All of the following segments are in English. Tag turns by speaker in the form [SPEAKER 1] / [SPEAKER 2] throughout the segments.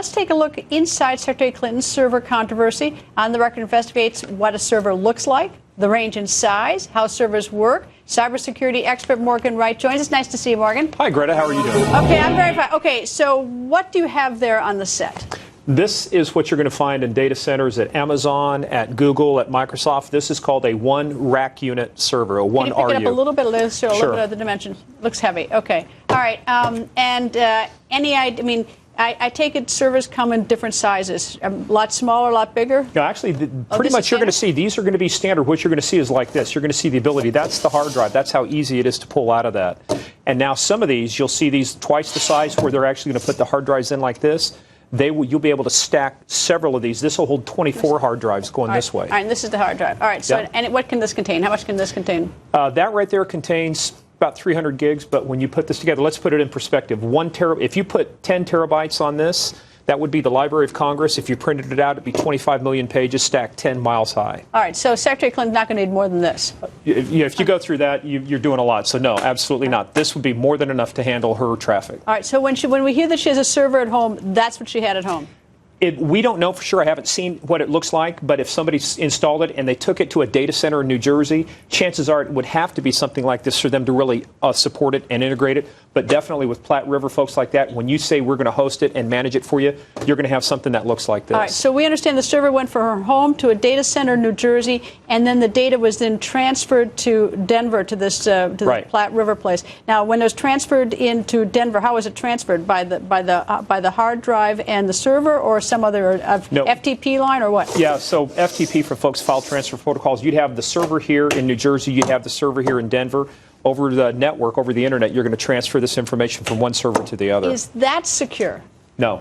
[SPEAKER 1] Let's take a look inside Secretary Clinton's server controversy. On the Record investigates what a server looks like, the range in size, how servers work. Cybersecurity expert Morgan Wright joins us. Nice to see you, Morgan.
[SPEAKER 2] Hi, Greta. How are you doing?
[SPEAKER 1] Okay, I'm very fine. Okay, so what do you have there on the set?
[SPEAKER 2] This is what you're going to find in data centers at Amazon, at Google, at Microsoft. This is called a one rack unit server, a one RU.
[SPEAKER 1] Can you pick it up a little bit, let's show a little bit of the dimension. Looks heavy. Okay. All right. I take it servers come in different sizes, a lot smaller, a lot bigger?
[SPEAKER 2] No, actually, pretty much you're going to see, these are going to be standard. What you're going to see is like this. You're going to see the ability. That's the hard drive. That's how easy it is to pull out of that. And now some of these, you'll see these twice the size where they're actually going to put the hard drives in like this. You'll be able to stack several of these. This will hold 24 hard drives going this way.
[SPEAKER 1] All right, and this is the hard drive. All right, so and what can this contain? How much can this contain?
[SPEAKER 2] That right there contains about 300 gigs, but when you put this together, let's put it in perspective. If you put 10 terabytes on this, that would be the Library of Congress. If you printed it out, it'd be 25 million pages stacked 10 miles high. All
[SPEAKER 1] right, so Secretary Clinton's not going to need more than this.
[SPEAKER 2] If you go through that, you're doing a lot. So no, absolutely not. This would be more than enough to handle her traffic.
[SPEAKER 1] All right, so when we hear that she has a server at home, that's what she had at home.
[SPEAKER 2] We don't know for sure. I haven't seen what it looks like, but if somebody installed it and they took it to a data center in New Jersey, chances are it would have to be something like this for them to really support it and integrate it. But definitely with Platte River folks like that, when you say we're going to host it and manage it for you, you're going to have something that looks like this.
[SPEAKER 1] All right, so we understand the server went from her home to a data center in New Jersey, and then the data was then transferred to Denver to this the Platte River place. Now, when it was transferred into Denver, how was it transferred? By the hard drive and the server, or some other FTP line, or what?
[SPEAKER 2] Yeah, so FTP for folks, file transfer protocols. You'd have the server here in New Jersey. You'd have the server here in Denver. Over the network, over the internet, you're going to transfer this information from one server to the other.
[SPEAKER 1] Is that secure?
[SPEAKER 2] No.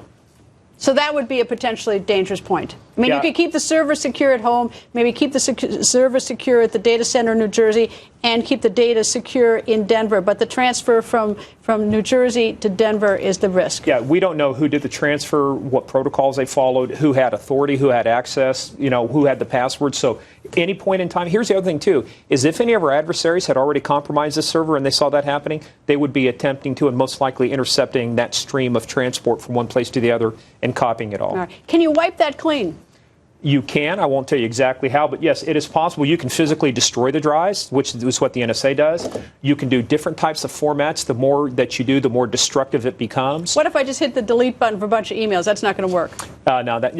[SPEAKER 1] So that would be a potentially dangerous point. I mean, you could keep the server secure at home, maybe keep the server secure at the data center in New Jersey, and keep the data secure in Denver. But the transfer from New Jersey to Denver is the risk.
[SPEAKER 2] Yeah, we don't know who did the transfer, what protocols they followed, who had authority, who had access, who had the password. So any point in time, here's the other thing, too, is if any of our adversaries had already compromised the server and they saw that happening, they would be attempting to and most likely intercepting that stream of transport from one place to the other and copying it all.
[SPEAKER 1] All right. Can you wipe that clean?
[SPEAKER 2] You can. I won't tell you exactly how, but yes, it is possible. You can physically destroy the drives, which is what the NSA does. You can do different types of formats. The more that you do, the more destructive it becomes.
[SPEAKER 1] What if I just hit the delete button for a bunch of emails? That's not going to work.
[SPEAKER 2] No, that's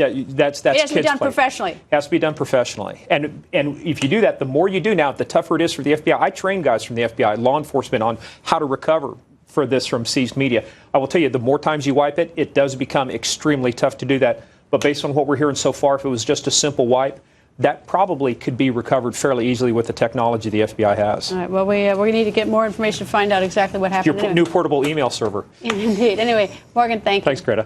[SPEAKER 1] it has to be done professionally.
[SPEAKER 2] It has to be done professionally. And if you do that, the more you do now, the tougher it is for the FBI. I train guys from the FBI, law enforcement, on how to recover for this from seized media. I will tell you, the more times you wipe it, it does become extremely tough to do that. But based on what we're hearing so far, if it was just a simple wipe, that probably could be recovered fairly easily with the technology the FBI has.
[SPEAKER 1] All right. Well, we need to get more information to find out exactly what happened.
[SPEAKER 2] Your new portable email server.
[SPEAKER 1] Indeed. Anyway, Morgan, thank you.
[SPEAKER 2] Thanks, Greta.